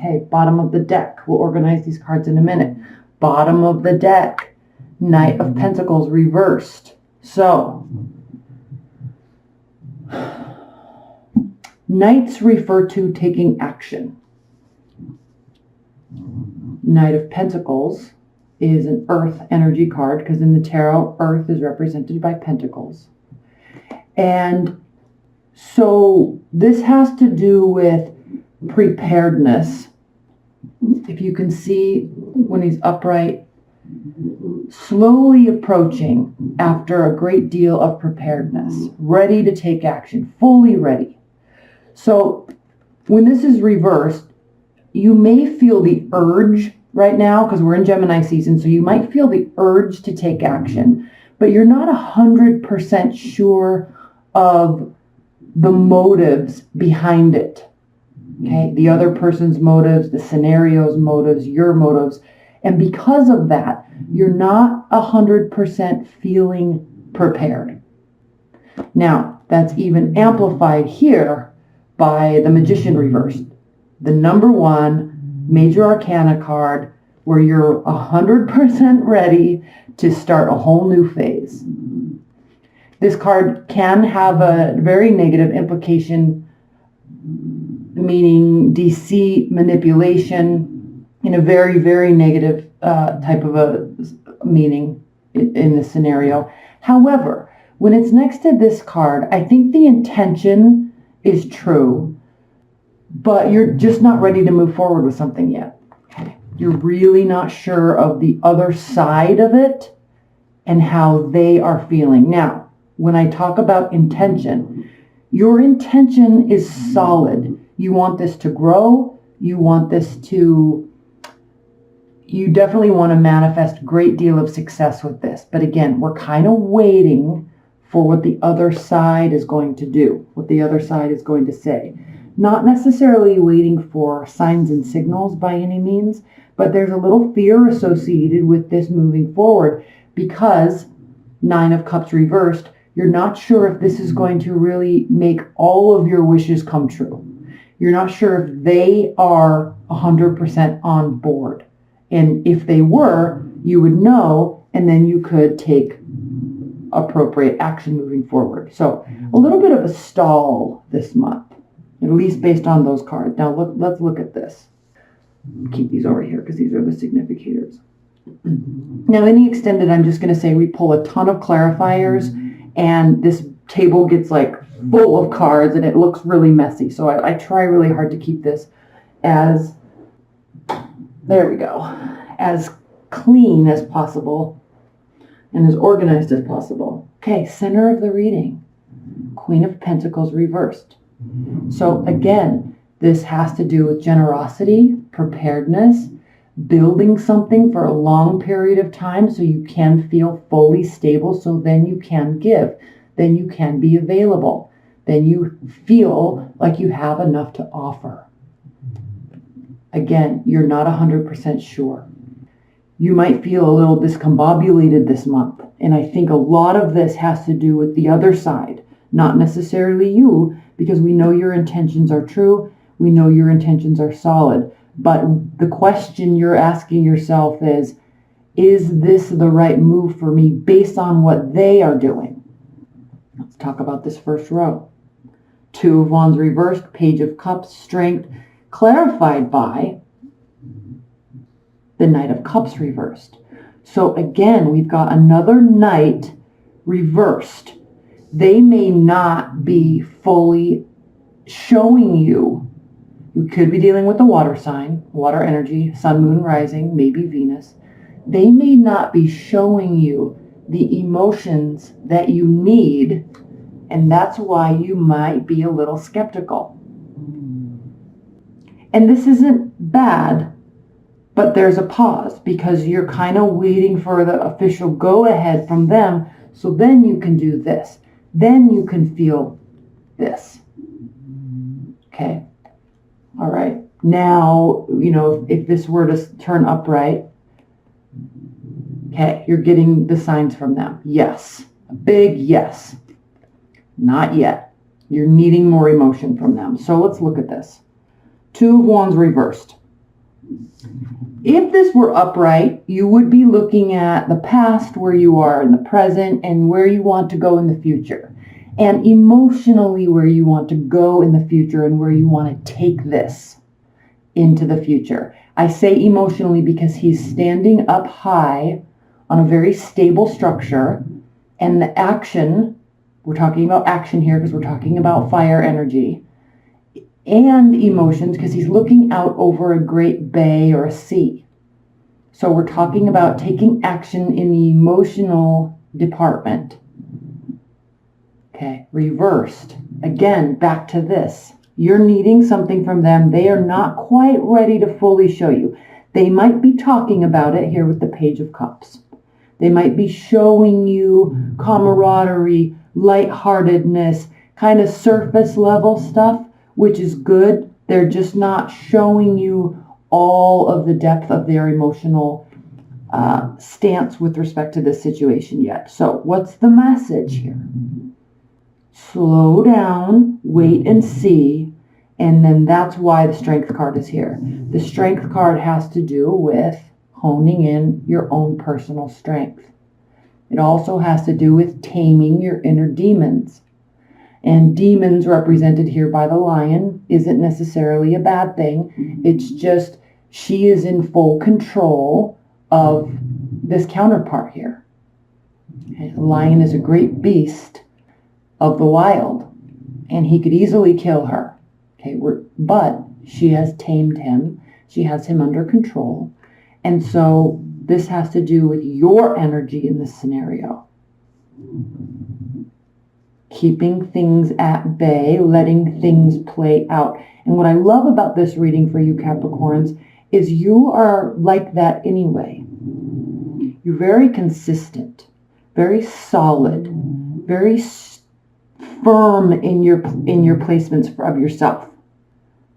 Okay, bottom of the deck. We'll organize these cards in a minute. Bottom of the deck, Knight of Pentacles reversed. So, Knights refer to taking action. Knight of Pentacles is an earth energy card because in the tarot, earth is represented by pentacles. And so this has to do with preparedness. If you can see when he's upright, slowly approaching after a great deal of preparedness, ready to take action, fully ready. So when this is reversed, you may feel the urge right now, because we're in Gemini season, so you might feel the urge to take action, but you're not 100% sure of the motives behind it. Okay, the other person's motives, the scenario's motives, your motives. And because of that, you're not 100% feeling prepared. Now, that's even amplified here by the Magician reversed. The number one major arcana card where you're 100% ready to start a whole new phase. This card can have a very negative implication, meaning deceit, manipulation, in a very, very negative type of a meaning in this scenario. However, when it's next to this card, I think the intention is true, but you're just not ready to move forward with something yet. You're really not sure of the other side of it and how they are feeling. Now, when I talk about intention, your intention is solid. You want this to grow. You definitely want to manifest a great deal of success with this. But again, we're kind of waiting for what the other side is going to do, what the other side is going to say. Not necessarily waiting for signs and signals by any means, but there's a little fear associated with this moving forward because Nine of Cups reversed, you're not sure if this is going to really make all of your wishes come true. You're not sure if they are 100% on board. And if they were, you would know, and then you could take appropriate action moving forward. So a little bit of a stall this month, at least based on those cards. Now let's look at this. Keep these over here because these are the significators. Now in the extended, I'm just going to say we pull a ton of clarifiers and this table gets like full of cards and it looks really messy. So I try really hard to keep this as, there we go, as clean as possible and as organized as possible. Okay, center of the reading, Queen of Pentacles reversed. So again, this has to do with generosity, preparedness, building something for a long period of time so you can feel fully stable, so then you can give, then you can be available, then you feel like you have enough to offer. Again, you're not 100% sure. You might feel a little discombobulated this month, and I think a lot of this has to do with the other side, not necessarily you, because we know your intentions are true, we know your intentions are solid. But the question you're asking yourself is this the right move for me based on what they are doing? Let's talk about this first row. Two of Wands reversed, Page of Cups, Strength, clarified by the Knight of Cups reversed. So again, we've got another Knight reversed. They may not be fully showing you. You could be dealing with a water sign, water energy, sun, moon, rising, maybe Venus. They may not be showing you the emotions that you need, and that's why you might be a little skeptical. And this isn't bad, but there's a pause because you're kind of waiting for the official go-ahead from them, so then you can do this. Then you can feel this. Okay. All right. Now, if this were to turn upright, okay, you're getting the signs from them. Yes. A big yes. Not yet. You're needing more emotion from them. So let's look at this. Two of Wands reversed. If this were upright, you would be looking at the past, where you are in the present, and where you want to go in the future. And emotionally, where you want to go in the future and where you want to take this into the future. I say emotionally because he's standing up high on a very stable structure, and the action, we're talking about action here because we're talking about fire energy, and emotions because he's looking out over a great bay or a sea. So we're talking about taking action in the emotional department. Okay, reversed. Again, back to this. You're needing something from them. They are not quite ready to fully show you. They might be talking about it here with the Page of Cups. They might be showing you camaraderie, lightheartedness, kind of surface level stuff, which is good. They're just not showing you all of the depth of their emotional stance with respect to this situation yet. So what's the message here? Slow down, wait and see, and then that's why the Strength card is here. The Strength card has to do with honing in your own personal strength. It also has to do with taming your inner demons. And demons represented here by the lion isn't necessarily a bad thing. It's just she is in full control of this counterpart here. Okay, a lion is a great beast of the wild, and he could easily kill her. Okay, but she has tamed him. She has him under control. And so this has to do with your energy in this scenario. Keeping things at bay, letting things play out. And what I love about this reading for you Capricorns is you are like that anyway. You're very consistent, very solid, very firm in your placements of yourself.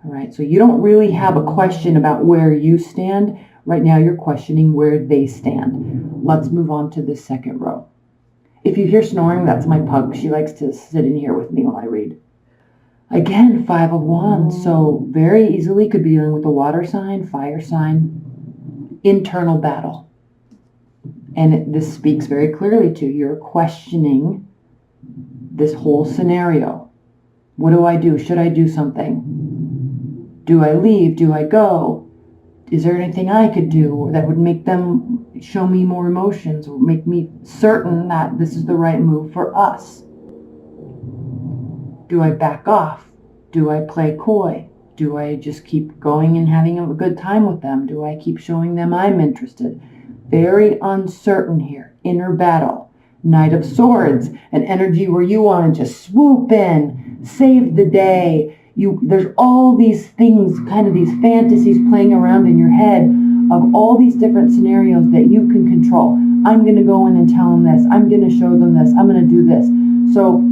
All right, so you don't really have a question about where you stand. Right now you're questioning where they stand. Let's move on to the second row. If you hear snoring, that's my pug. She likes to sit in here with me while I read. Again, 5 of Wands. So very easily could be dealing with a water sign, fire sign, internal battle. And this speaks very clearly to you're questioning this whole scenario. What do I do? Should I do something? Do I leave? Do I go? Is there anything I could do that would make them show me more emotions or make me certain that this is the right move for us? Do I back off? Do I play coy? Do I just keep going and having a good time with them? Do I keep showing them I'm interested? Very uncertain here. Inner battle. Knight of Swords, an energy where you want to just swoop in, save the day. There's all these things, kind of these fantasies playing around in your head of all these different scenarios that you can control. I'm going to go in and tell them this. I'm going to show them this. I'm going to do this. So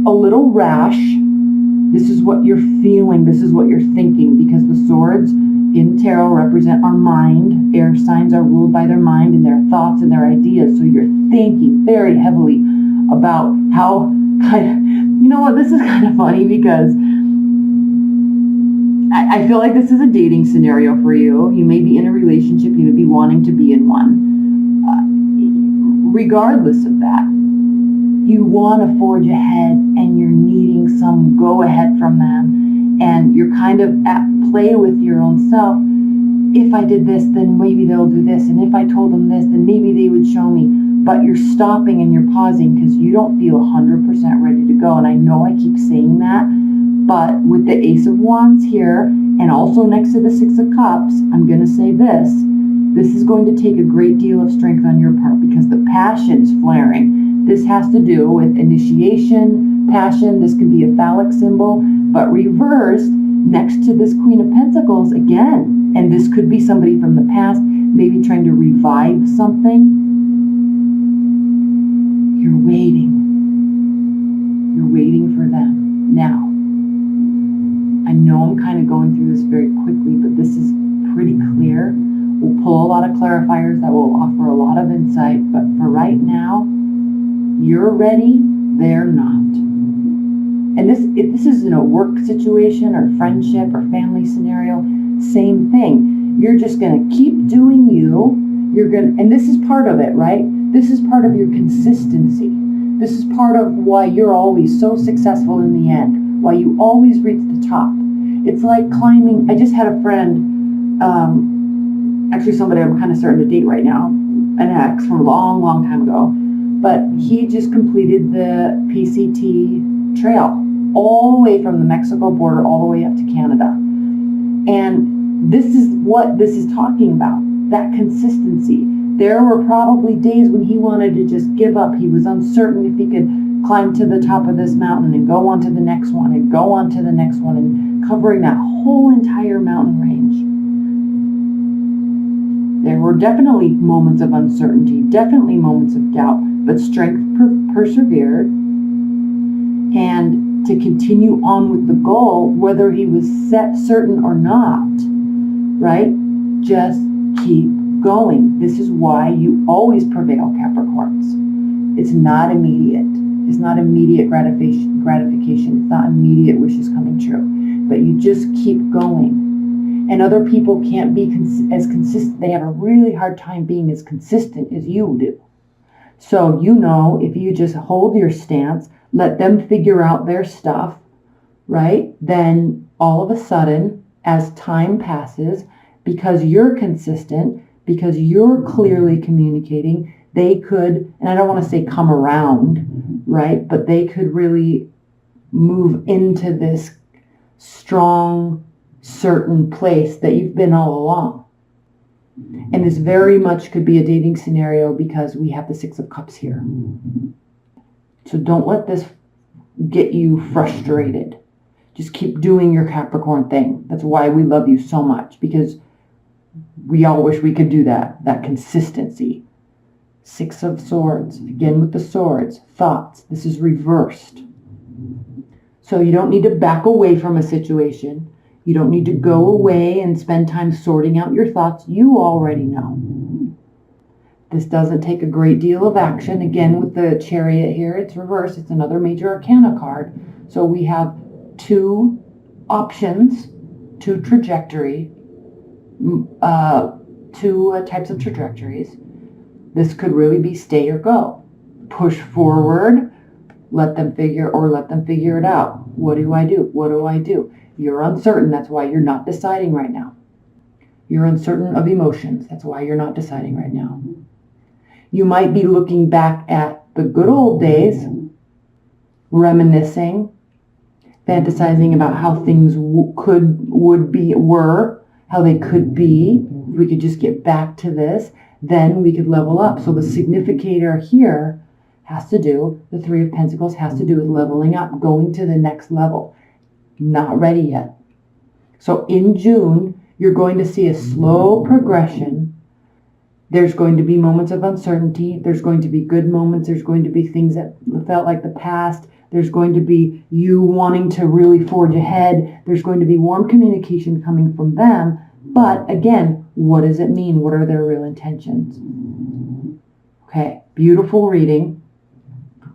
a little rash. This is what you're feeling. This is what you're thinking, because the swords in tarot represent our mind. Air signs are ruled by their mind and their thoughts and their ideas. So you're thinking very heavily about how you know what, this is kind of funny because I feel like this is a dating scenario for you. You may be in a relationship. You may be wanting to be in one. Regardless of that, you want to forge ahead and you're needing some go ahead from them. And you're kind of at play with your own self. If I did this, then maybe they'll do this. And if I told them this, then maybe they would show me. But you're stopping and you're pausing because you don't feel 100% ready to go. And I know I keep saying that. But with the Ace of Wands here, and also next to the Six of Cups, I'm going to say this. This is going to take a great deal of strength on your part because the passion is flaring. This has to do with initiation, passion. This could be a phallic symbol, but reversed next to this Queen of Pentacles again. And this could be somebody from the past, maybe trying to revive something. You're waiting. You're waiting for them. Now, I know I'm kind of going through this very quickly, but this is pretty clear. We'll pull a lot of clarifiers that will offer a lot of insight, but for right now, you're ready, they're not. And if this is in a work situation or friendship or family scenario, same thing. You're just going to keep doing you. And this is part of it, right? This is part of your consistency. This is part of why you're always so successful in the end, why you always reach the top. It's like climbing. I just had a friend, actually somebody I'm kind of starting to date right now, an ex from a long, long time ago, but he just completed the PCT trail all the way from the Mexico border all the way up to Canada. And this is what this is talking about, that consistency. There were probably days when he wanted to just give up. He was uncertain if he could climb to the top of this mountain and go on to the next one and go on to the next one, and covering that whole entire mountain range. There were definitely moments of uncertainty, definitely moments of doubt, but strength persevered. And to continue on with the goal, whether he was set certain or not, right? Just keep going. This is why you always prevail, Capricorns. It's not immediate. It's not immediate gratification. It's not immediate wishes coming true. But you just keep going. And other people can't be as consistent. They have a really hard time being as consistent as you do. So, if you just hold your stance, let them figure out their stuff, right? Then all of a sudden, as time passes, because you're consistent, because you're clearly communicating, they could, and I don't want to say come around, right? But they could really move into this strong, certain place that you've been all along. And this very much could be a dating scenario because we have the Six of Cups here. So don't let this get you frustrated. Just keep doing your Capricorn thing. That's why we love you so much, because we all wish we could do that consistency. Six of Swords, again with the swords, thoughts. This is reversed. So you don't need to back away from a situation. You don't need to go away and spend time sorting out your thoughts. You already know. This doesn't take a great deal of action. Again, with the Chariot here, it's reversed. It's another major arcana card. So we have two options, two trajectory, two types of trajectories. This could really be stay or go. Push forward, let them figure it out. What do I do? What do I do? You're uncertain. That's why you're not deciding right now. You're uncertain of emotions. That's why you're not deciding right now. You might be looking back at the good old days, reminiscing, fantasizing about how things were, how they could be. If we could just get back to this, then we could level up. So the significator here has to do, the Three of Pentacles has to do with leveling up, going to the next level. Not ready yet. So in June, you're going to see a slow progression. There's going to be moments of uncertainty. There's going to be good moments. There's going to be things that felt like the past. There's going to be you wanting to really forge ahead. There's going to be warm communication coming from them. But again, what does it mean? What are their real intentions? Okay, beautiful reading.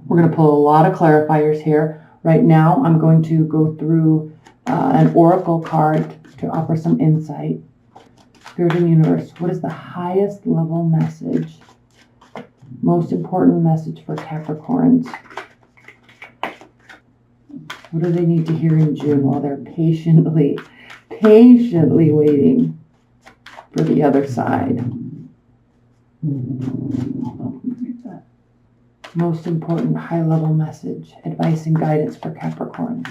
We're going to pull a lot of clarifiers here. Right now, I'm going to go through an oracle card to offer some insight. Spirit and Universe, what is the highest level message, most important message for Capricorns? What do they need to hear in June while they're patiently waiting for the other side? Most important high-level message, advice and guidance for Capricorns.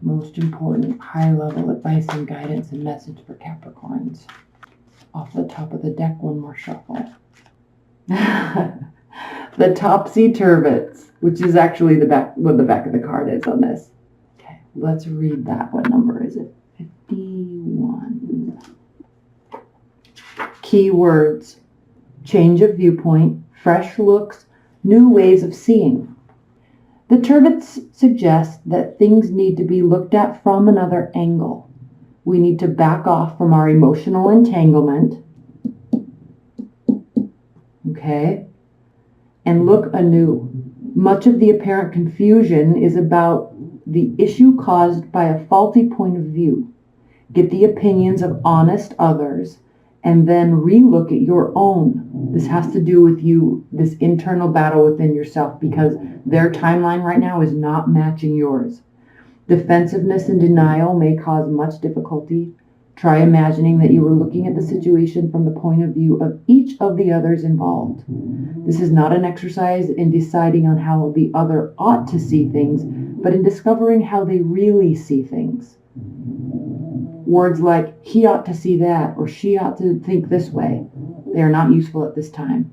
Most important high-level advice and guidance and message for Capricorns. Off the top of the deck, one more shuffle. The topsy-turvets, which is actually what the back of the card is on this. Okay, let's read that. What number is it? 51. Keywords. Change of viewpoint, fresh looks, new ways of seeing. The turvets suggest that things need to be looked at from another angle. We need to back off from our emotional entanglement, okay, and look anew. Much of the apparent confusion is about the issue caused by a faulty point of view. get the opinions of honest others, and then relook at your own. This has to do with you, this internal battle within yourself, because their timeline right now is not matching yours. Defensiveness and denial may cause much difficulty. Try imagining that you were looking at the situation from the point of view of each of the others involved. This is not an exercise in deciding on how the other ought to see things, but in discovering how they really see things. Words like, he ought to see that, or she ought to think this way, they are not useful at this time.